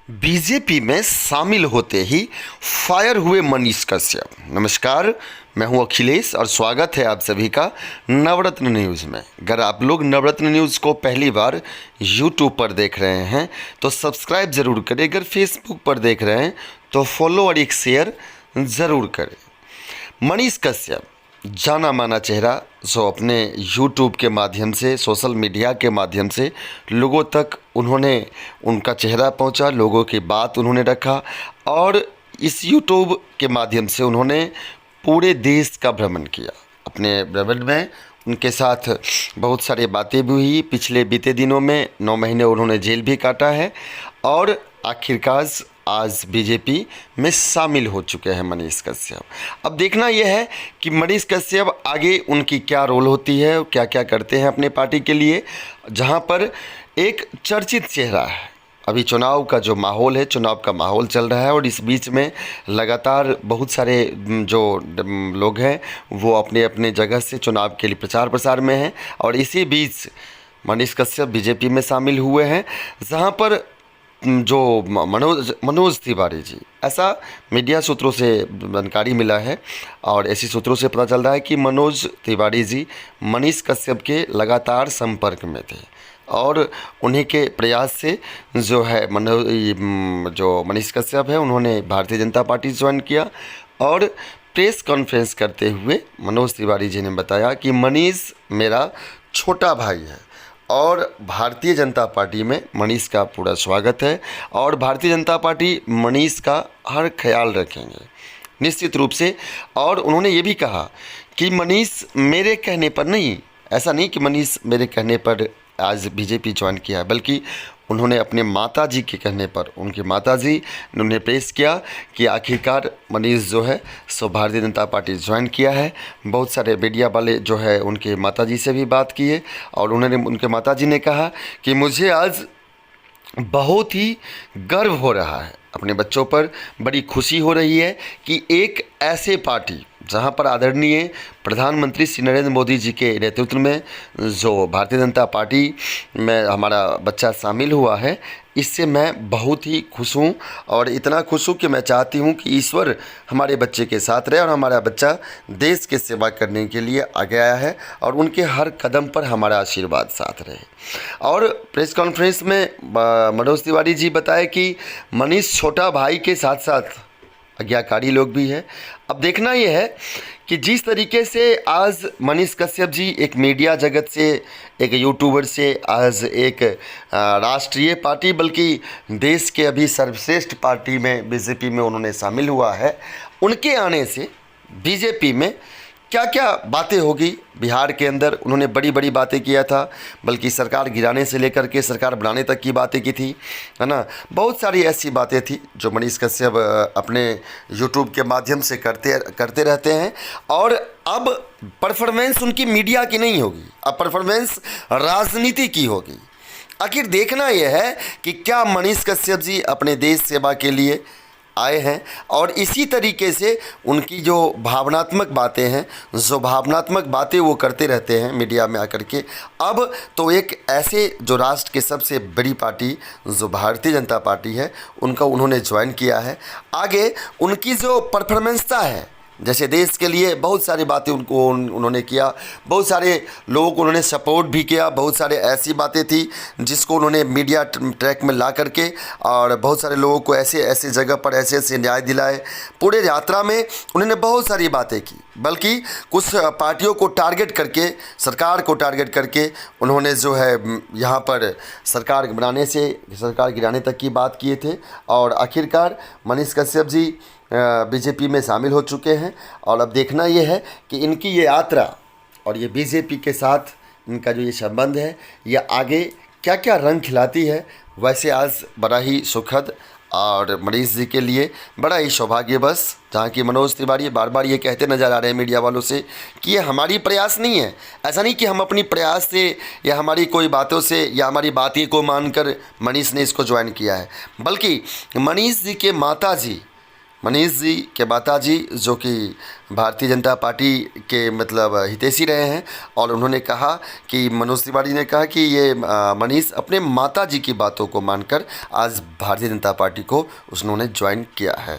BJP में शामिल होते ही फायर हुए मनीष कश्यप। नमस्कार, मैं हूं अखिलेश और स्वागत है आप सभी का नवरत्न न्यूज़ में। अगर आप लोग नवरत्न न्यूज़ को पहली बार यूट्यूब पर देख रहे हैं तो सब्सक्राइब ज़रूर करें। अगर फेसबुक पर देख रहे हैं तो फॉलो और एक शेयर ज़रूर करें। मनीष कश्यप जाना माना चेहरा जो अपने यूट्यूब के माध्यम से, सोशल मीडिया के माध्यम से लोगों तक उनका चेहरा पहुंचा, लोगों की बात उन्होंने रखा और इस यूट्यूब के माध्यम से उन्होंने पूरे देश का भ्रमण किया। अपने भ्रमण में उनके साथ बहुत सारी बातें भी हुई। पिछले बीते दिनों में 9 महीने उन्होंने जेल भी काटा है और आखिरकार आज बीजेपी में शामिल हो चुके हैं मनीष कश्यप। अब देखना यह है कि मनीष कश्यप आगे उनकी क्या रोल होती है, क्या क्या करते हैं अपने पार्टी के लिए, जहां पर एक चर्चित चेहरा है। अभी चुनाव का जो माहौल है, चुनाव का माहौल चल रहा है और इस बीच में लगातार बहुत सारे जो लोग हैं वो अपने अपने जगह से चुनाव के लिए प्रचार प्रसार में हैं और इसी बीच मनीष कश्यप बीजेपी में शामिल हुए हैं, जहां पर जो मनोज तिवारी जी, ऐसा मीडिया सूत्रों से जानकारी मिला है और ऐसी सूत्रों से पता चल रहा है कि मनोज तिवारी जी मनीष कश्यप के लगातार संपर्क में थे और उन्हीं के प्रयास से जो है जो मनीष कश्यप है उन्होंने भारतीय जनता पार्टी ज्वाइन किया। और प्रेस कॉन्फ्रेंस करते हुए मनोज तिवारी जी ने बताया कि मनीष मेरा छोटा भाई है और भारतीय जनता पार्टी में मनीष का पूरा स्वागत है और भारतीय जनता पार्टी मनीष का हर ख्याल रखेंगे निश्चित रूप से। और उन्होंने ये भी कहा कि मनीष मेरे कहने पर नहीं, ऐसा नहीं कि मनीष मेरे कहने पर आज बीजेपी ज्वाइन किया है, बल्कि उन्होंने अपने माताजी के कहने पर, उनकी माताजी ने उन्हें प्रेस किया कि आखिरकार मनीष जो है सो भारतीय जनता पार्टी ज्वाइन किया है। बहुत सारे मीडिया वाले जो है उनके माताजी से भी बात किए और उनके माताजी ने कहा कि मुझे आज बहुत ही गर्व हो रहा है, अपने बच्चों पर बड़ी खुशी हो रही है कि एक ऐसे पार्टी जहां पर आदरणीय प्रधानमंत्री श्री नरेंद्र मोदी जी के नेतृत्व में जो भारतीय जनता पार्टी में हमारा बच्चा शामिल हुआ है, इससे मैं बहुत ही खुश हूं और इतना खुश हूं कि मैं चाहती हूं कि ईश्वर हमारे बच्चे के साथ रहे और हमारा बच्चा देश की सेवा करने के लिए आगे आया है और उनके हर कदम पर हमारा आशीर्वाद साथ रहे। और प्रेस कॉन्फ्रेंस में मनोज तिवारी जी बताए कि मनीष छोटा भाई के साथ साथ आज्ञाकारी लोग भी हैं। अब देखना यह है कि जिस तरीके से आज मनीष कश्यप जी एक मीडिया जगत से, एक यूट्यूबर से आज एक राष्ट्रीय पार्टी बल्कि देश के अभी सर्वश्रेष्ठ पार्टी में बीजेपी में उन्होंने शामिल हुआ है, उनके आने से बीजेपी में क्या क्या बातें होगी बिहार के अंदर। उन्होंने बड़ी बड़ी बातें किया था, बल्कि सरकार गिराने से लेकर के सरकार बनाने तक की बातें की थी, है ना। बहुत सारी ऐसी बातें थी जो मनीष कश्यप अपने यूट्यूब के माध्यम से करते रहते हैं। और अब परफॉर्मेंस उनकी मीडिया की नहीं होगी, अब परफॉर्मेंस राजनीति की होगी। आखिर देखना यह है कि क्या मनीष कश्यप जी अपने देश सेवा के लिए आए हैं और इसी तरीके से उनकी जो भावनात्मक बातें हैं, जो भावनात्मक बातें वो करते रहते हैं मीडिया में आकर के। अब तो एक ऐसे जो राष्ट्र के सबसे बड़ी पार्टी जो भारतीय जनता पार्टी है उनका उन्होंने ज्वाइन किया है। आगे उनकी जो परफॉर्मेंसता है, जैसे देश के लिए बहुत सारी बातें उन्होंने किया, बहुत सारे लोगों को उन्होंने सपोर्ट भी किया, बहुत सारे ऐसी बातें थी जिसको उन्होंने मीडिया ट्रैक में ला करके और बहुत सारे लोगों को ऐसे ऐसे जगह पर ऐसे ऐसे न्याय दिलाए। पूरे यात्रा में उन्होंने बहुत सारी बातें की, बल्कि कुछ पार्टियों को टारगेट करके, सरकार को टारगेट करके उन्होंने जो है यहाँ पर सरकार बनाने से सरकार गिराने तक की बात किए थे। और आखिरकार मनीष कश्यप जी बीजेपी में शामिल हो चुके हैं और अब देखना ये है कि इनकी ये यात्रा और ये बीजेपी के साथ इनका जो ये संबंध है ये आगे क्या क्या रंग खिलाती है। वैसे आज बड़ा ही सुखद और मनीष जी के लिए बड़ा ही सौभाग्य बस, जहाँ की मनोज तिवारी बार बार ये कहते नज़र आ रहे हैं मीडिया वालों से कि ये हमारी प्रयास नहीं है। ऐसा नहीं कि हम अपनी प्रयास से या हमारी कोई बातों से या हमारी बातें को मानकर मनीष ने इसको ज्वाइन किया है, बल्कि मनीष जी के माता जी मनीष जी के माताजी जो कि भारतीय जनता पार्टी के मतलब हितैषी रहे हैं, और उन्होंने कहा कि मनोज तिवारी ने कहा कि ये मनीष अपने माताजी की बातों को मानकर आज भारतीय जनता पार्टी को उन्होंने ज्वाइन किया है।